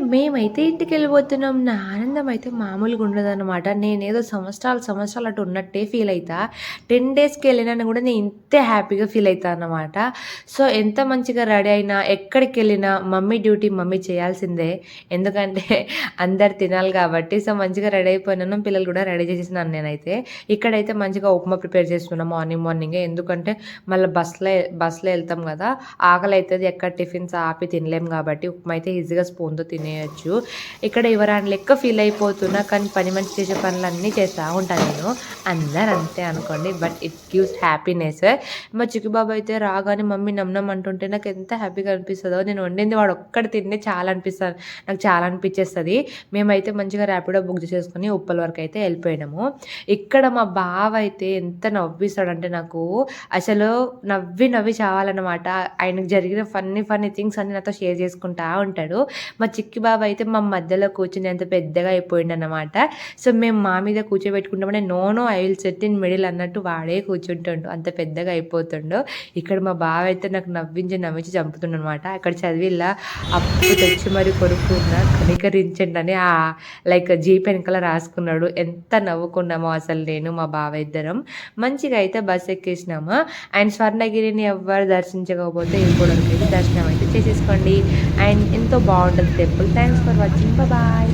మేమైతే ఇంటికెళ్ళిపోతున్నాం. నా ఆనందం అయితే మామూలుగా ఉండదనమాట. నేనేదో సంవత్సరాలు, సంవత్సరాలు అటు ఉన్నట్టే ఫీల్ అయితా. 10 డేస్‌కెళ్ళినాను గూడా నేను ఇంతే హ్యాపీగా ఫీల్ అయితా అన్నమాట. సో, ఎంత మంచిగా రెడీ అయినా, ఎక్కడికెళ్ళినా మమ్మీ డ్యూటీ మమ్మీ చేయాల్సిందే. ఎందుకంటే అందరు తినాలి కాబట్టి. సో, మంచిగా రెడీ అయిపోయినాను. పిల్లలు కూడా రెడీ చేసేసినాను నేనైతే. ఇక్కడైతే మంచిగా ఉప్మా ప్రిపేర్ చేసుకున్నా మార్నింగే. ఎందుకంటే మళ్ళీ బస్‌లో ఎళ్తాం గదా! ఆకలైతది. ఎక్కడ టిఫిన్స్ ఆపి తినలేం కాబట్టి ఉప్మా అయితే ఈజీగా స్పూన్‌తో తినేయొచ్చు. ఇక్కడ యువరాణి లెక్క ఫీల్ అయిపోతున్నా. కానీ పని మనిషి చేసే పనులన్నీ చేస్తా ఉంటా నేను. అందరూ అంతే అనుకోండి. But it gives happiness. మా చిక్కు బాబు అయితే రాగానే మమ్మీ నమ్ అంటుంటే నాకు ఎంత హ్యాపీగా అనిపిస్తదో. నేను వండింది వాడు ఒక్కడు తింటే నాకు చాలా అనిపిచ్చేస్తది. మేమైతే మంచిగా ర్యాపిడో బుక్ చేసేసుకొని ఉప్పల్ వరకు అయితే ఎళ్ళిపోయినాము. ఇక్కడ మా బావ అయితే ఎంత నవ్విస్తాడంటే నాకు అసలు నవ్వి చావాలన్నమాట. ఆయనకు జరిగిన ఫన్నీ థింగ్స్ అన్నీ నాతో షేర్ చేసుకుంటా ఉంటాడు. మా చిట్టి బాబు అయితే మా మధ్యలో కూర్చొని ఎంత పెద్దగా అయిపోయిండనమాట. సో, మేము మా మీద కూర్చోబెట్టుకుంటామంటే no I will set in middle అన్నట్టు వాడే కూర్చుంటుండు. అంత పెద్దగా అయిపోతుండు. ఇక్కడ మా బావ అయితే నాకు నవ్వించి చంపుతుండనమాట. అక్కడ చదివిల్లా అప్పు తెచ్చి మరి కొనుక్కున్న కనికరించండని లైక్ జీప్ వెనకాల రాసుకున్నాడు. ఎంత నవ్వుకున్నామో అసలు నేను మా బావ ఇద్దరం. మంచిగా అయితే బస్ ఎక్కేసినాము. అండ్ స్వర్ణగిరిని ఎవ్వరు దర్శించకపోతే ఎయిర్పోర్ట్ వరకు అయితే దర్శనం అయితే చేసేసుకోండి. అండ్ ఎంతో బాగుంటుంది temple. Thanks for watching. Bye.